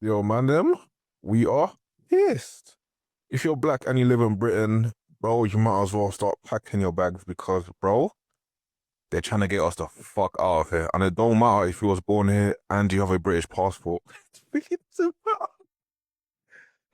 Yo, man, them, we are pissed. If you're black and you live in Britain, bro, you might as well start packing your bags because, bro, they're trying to get us the fuck out of here. And it don't matter if you was born here and you have a British passport. It doesn't matter.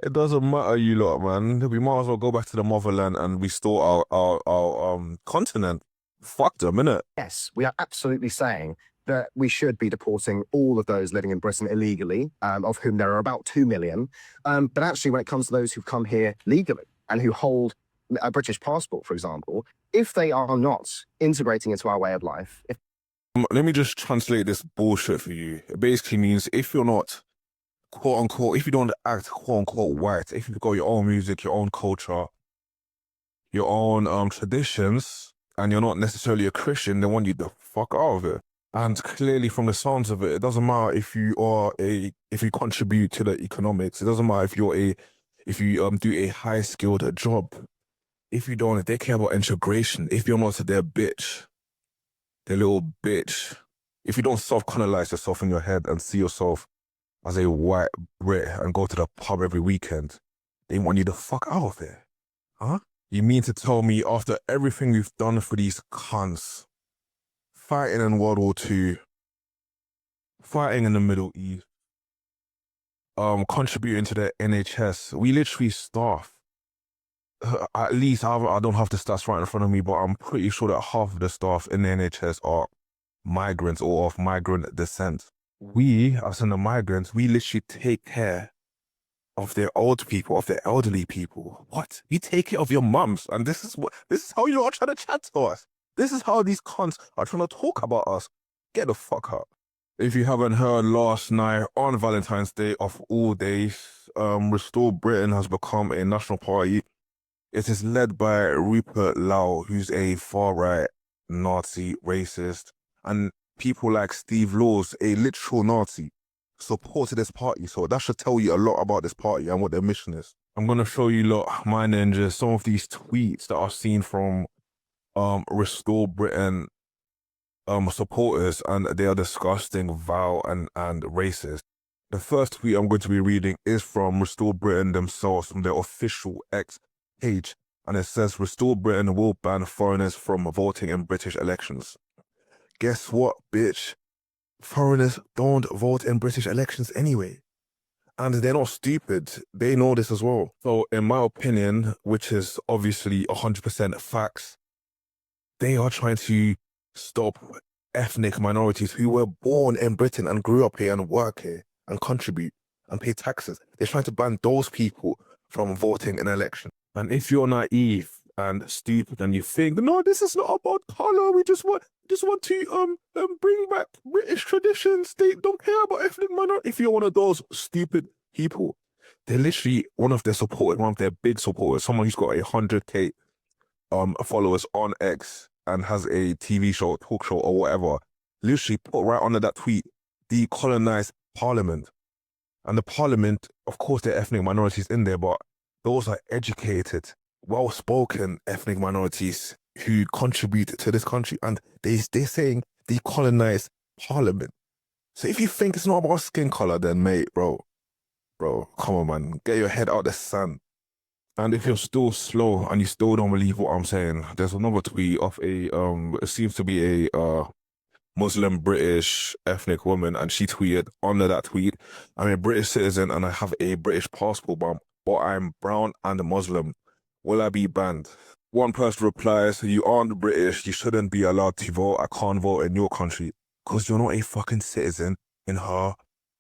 It doesn't matter, you lot, man. We might as well go back to the motherland and restore our continent. Fuck them, innit? Yes, we are absolutely saying that we should be deporting all of those living in Britain illegally, of whom there are about 2 million. But actually, when it comes to those who've come here legally and who hold a British passport, for example, if they are not integrating into our way of life, if Let me just translate this bullshit for you. It basically means if you're not quote unquote, if you don't act quote unquote white, if you've got your own music, your own culture, your own traditions, and you're not necessarily a Christian, they want you the fuck out of it. And clearly, from the sounds of it, it doesn't matter if you contribute to the economics. It doesn't matter if you do a high skilled job. If you don't, if they care about integration, if you're not their bitch, their little bitch. If you don't self-colonize yourself in your head and see yourself as a white Brit and go to the pub every weekend, they want you the fuck out of there. Huh? You mean to tell me after everything we've done for these cunts, fighting in World War II, fighting in the Middle East, contributing to the NHS, we literally starve. At least I don't have the stats right in front of me, but I'm pretty sure that half of the staff in the NHS are migrants or of migrant descent. We, as in the migrants, we literally take care of their old people, of their elderly people. What? You take care of your mums, and this is how you are trying to chat to us. This is how these cons are trying to talk about us. Get the fuck up. If you haven't heard, last night on Valentine's Day of all days, Restore Britain has become a national party. It is led by Rupert Lau, who's a far-right Nazi racist, and people like Steve Laws, a literal Nazi, supported this party. So that should tell you a lot about this party and what their mission is. I'm gonna show you lot, my ninjas, some of these tweets that I've seen from Restore Britain supporters, and they are disgusting, vile, and racist. The first tweet I'm going to be reading is from Restore Britain themselves, from their official X page, and it says, Restore Britain will ban foreigners from voting in British elections. Guess what, bitch? Foreigners don't vote in British elections anyway. And they're not stupid. They know this as well. So in my opinion, which is obviously 100% facts, they are trying to stop ethnic minorities who were born in Britain and grew up here and work here and contribute and pay taxes. They're trying to ban those people from voting in elections. And if you're naive and stupid and you think, no, this is not about color, we just want to bring back British traditions. They don't care about ethnic minority. If you're one of those stupid people, they're literally one of their big supporters, someone who's got 100K followers on X and has a TV show, talk show, or whatever, literally put right under that tweet, decolonize Parliament. And the Parliament, of course, there are ethnic minorities in there, but those are educated, well-spoken ethnic minorities who contribute to this country, and they're saying decolonize Parliament. So if you think it's not about skin color, then mate, bro, come on, man, get your head out the sand. And if you're still slow and you still don't believe what I'm saying, there's another tweet of it seems to be a Muslim British ethnic woman, and she tweeted under that tweet, I'm a British citizen and I have a British passport, but I'm brown and Muslim. Will I be banned? One person replies, you aren't British, you shouldn't be allowed to vote. I can't vote in your country because you're not a fucking citizen in her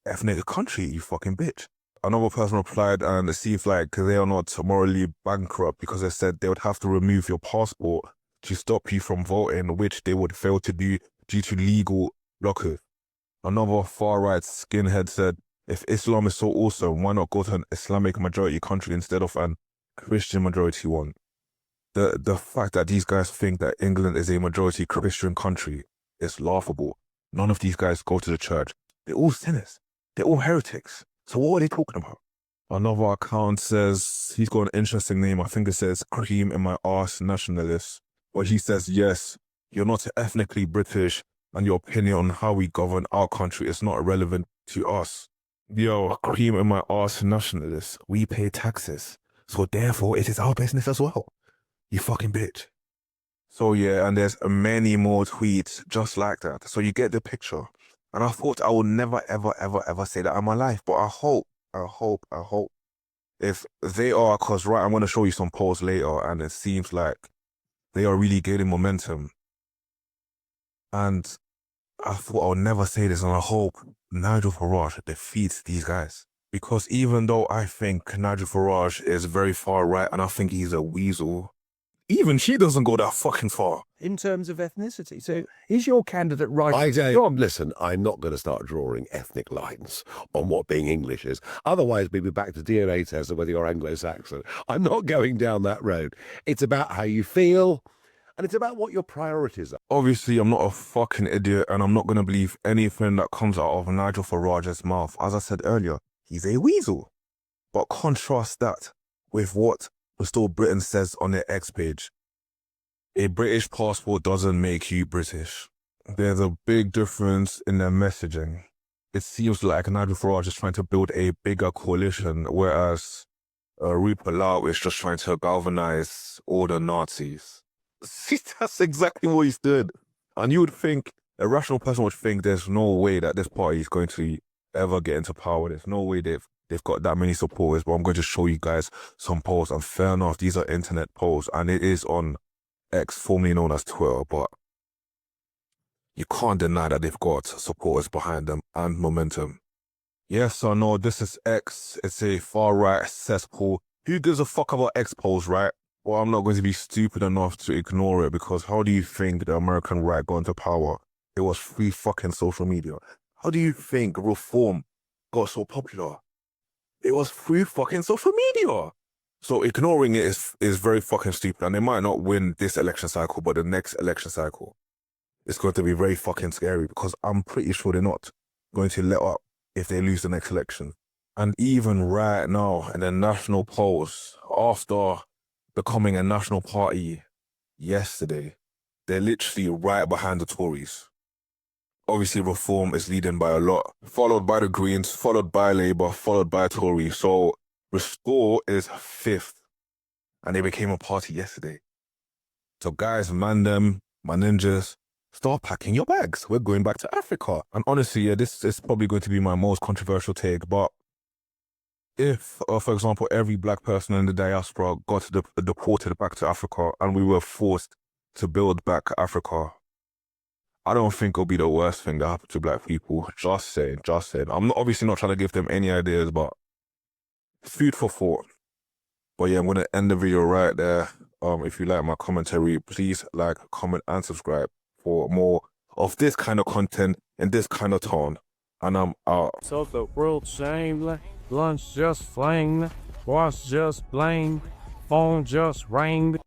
ethnic country, you fucking bitch. Another person replied, and it seems like they are not morally bankrupt because they said they would have to remove your passport to stop you from voting, which they would fail to do due to legal blockers. Another far-right skinhead said, if Islam is so awesome, why not go to an Islamic majority country instead of an Christian majority one? The fact that these guys think that England is a majority Christian country is laughable. None of these guys go to the church. They're all sinners. They're all heretics. So what are they talking about? Another account says, he's got an interesting name. I think it says cream in my arse nationalist. But he says, yes, you're not ethnically British and your opinion on how we govern our country is not relevant to us. Yo, cream in my arse nationalists. We pay taxes. So therefore, it is our business as well. You fucking bitch. So yeah, and there's many more tweets just like that. So you get the picture. And I thought I would never, ever, ever, ever say that in my life. But I hope if they are, because right, I'm going to show you some polls later, and it seems like they are really gaining momentum. And I thought I would never say this, and I hope Nigel Farage defeats these guys. Because even though I think Nigel Farage is very far right, and I think he's a weasel, even she doesn't go that fucking far. In terms of ethnicity. So is your candidate right? Listen, I'm not going to start drawing ethnic lines on what being English is. Otherwise, we'll be back to DNA tests of whether you're Anglo-Saxon. I'm not going down that road. It's about how you feel, and it's about what your priorities are. Obviously, I'm not a fucking idiot, and I'm not going to believe anything that comes out of Nigel Farage's mouth. As I said earlier, he's a weasel. But contrast that with what Restore Britain says on their X page. A British passport doesn't make you British. There's a big difference in their messaging. It seems like Nigel Farage is trying to build a bigger coalition, whereas Rupert Lau is just trying to galvanize all the Nazis. See, that's exactly what he's doing. And you would think, a rational person would think there's no way that this party is going to ever get into power. There's no way they've got that many supporters, but I'm going to show you guys some polls. And fair enough, these are internet polls, and it is on X, formerly known as Twitter, but you can't deny that they've got supporters behind them and momentum. Yes or no, this is X. It's a far-right cesspool. Who gives a fuck about X polls, right? Well, I'm not going to be stupid enough to ignore it, because how do you think the American right got into power? It was free fucking social media. How do you think reform got so popular? It was free fucking social media. So ignoring it is very fucking stupid, and they might not win this election cycle, but the next election cycle is going to be very fucking scary, because I'm pretty sure they're not going to let up if they lose the next election. And even right now in the national polls, after becoming a national party yesterday, they're literally right behind the Tories. Obviously, Reform is leading by a lot, followed by the Greens, followed by Labour, followed by Tory. So Restore is 5th, and they became a party yesterday. So guys, man them, my ninjas, start packing your bags. We're going back to Africa. And honestly, yeah, this is probably going to be my most controversial take, but if, for example, every black person in the diaspora got deported back to Africa and we were forced to build back Africa, I don't think it'll be the worst thing that happened to black people. Just saying. I'm obviously not trying to give them any ideas, but food for thought. But yeah, I'm going to end the video right there. If you like my commentary, please like, comment, and subscribe for more of this kind of content in this kind of tone. And I'm out. So the world shameless, lunch just flamed, wash just blamed, phone just rang.